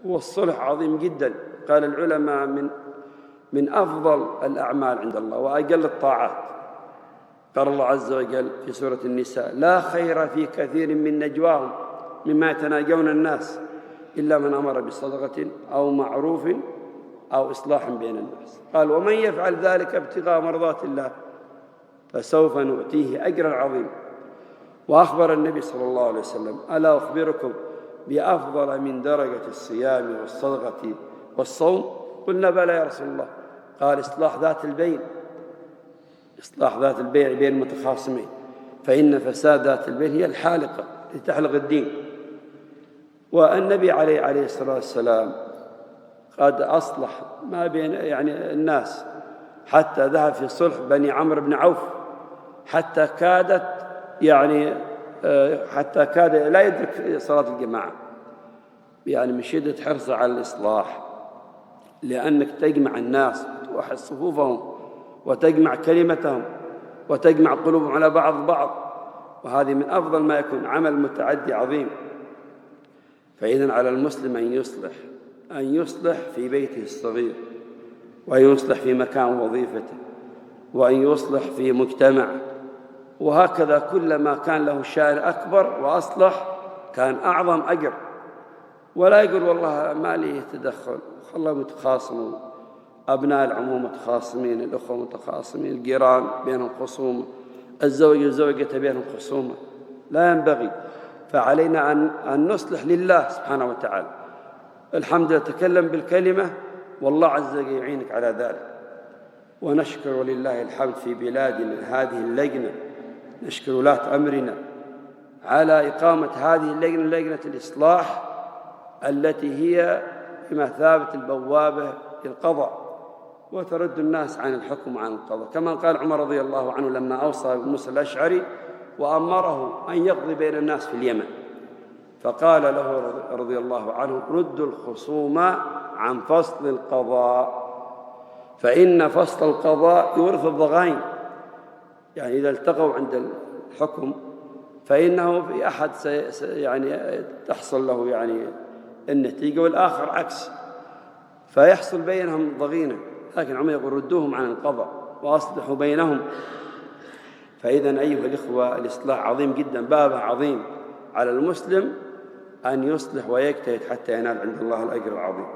والصلح عظيم جدا. قال العلماء من أفضل الأعمال عند الله وأجل الطاعات. قال الله عز وجل في سورة النساء: لا خير في كثير من نجواهم مما يتناجون الناس إلا من أمر بصدقة أو معروف أو إصلاح بين الناس. قال: ومن يفعل ذلك ابتغاء مرضات الله فسوف نؤتيه أجرا عظيما. وأخبر النبي صلى الله عليه وسلم: ألا أخبركم بأفضل من درجة الصيام والصدقة والصوم؟ قلنا: بلى يا رسول الله. قال: إصلاح ذات البين، إصلاح ذات البيع بين المتخاصمين، فإن فساد ذات البين هي الحالقة لتحلق الدين. والنبي عليه الصلاة والسلام قد أصلح ما بين الناس، حتى ذهب في صلح بني عمرو بن عوف، حتى كاد لا يدرك صلاة الجماعة، من شدة حرصه على الإصلاح، لأنك تجمع الناس وتوحد صفوفهم وتجمع كلمتهم وتجمع قلوبهم على بعض، وهذه من أفضل ما يكون، عمل متعدي عظيم. فإذن على المسلم أن يصلح في بيته الصغير، وأن يصلح في مكان وظيفته، وأن يصلح في مجتمع، وهكذا كلما كان له شأن أكبر وأصلح كان أعظم أجر. ولا يقول: والله ما لي تدخل، والله متخاصمون، أبناء العموم متخاصمين، الأخوة متخاصمين، الجيران بينهم خصومة، الزوج والزوجة بينهم خصومة. لا ينبغي. فعلينا أن نصلح لله سبحانه وتعالى. الحمد لله تكلم بالكلمة والله عز وجل يعينك على ذلك. ونشكر ولله الحمد في بلادنا هذه اللجنة، نشكر ولاة أمرنا على إقامة هذه اللجنة، لجنة الإصلاح، التي هي بمثابة البوابة للقضاء، وترد الناس عن الحكم وعن القضاء، كما قال عمر رضي الله عنه لما أوصى موسى الأشعري وأمره أن يقضي بين الناس في اليمن، فقال له رضي الله عنه: ردوا الخصوم عن فصل القضاء، فإن فصل القضاء يورث الضغائن. إذا التقوا عند الحكم فإنه في أحد تحصل له النتيجة، والآخر عكس، فيحصل بينهم ضغينة. لكن عمر يقول: ردوهم عن القضاء وأصلحوا بينهم. فإذن أيها الإخوة، الإصلاح عظيم جدا، بابه عظيم على المسلم أن يصلح ويجتهد حتى ينال عند الله الأجر العظيم.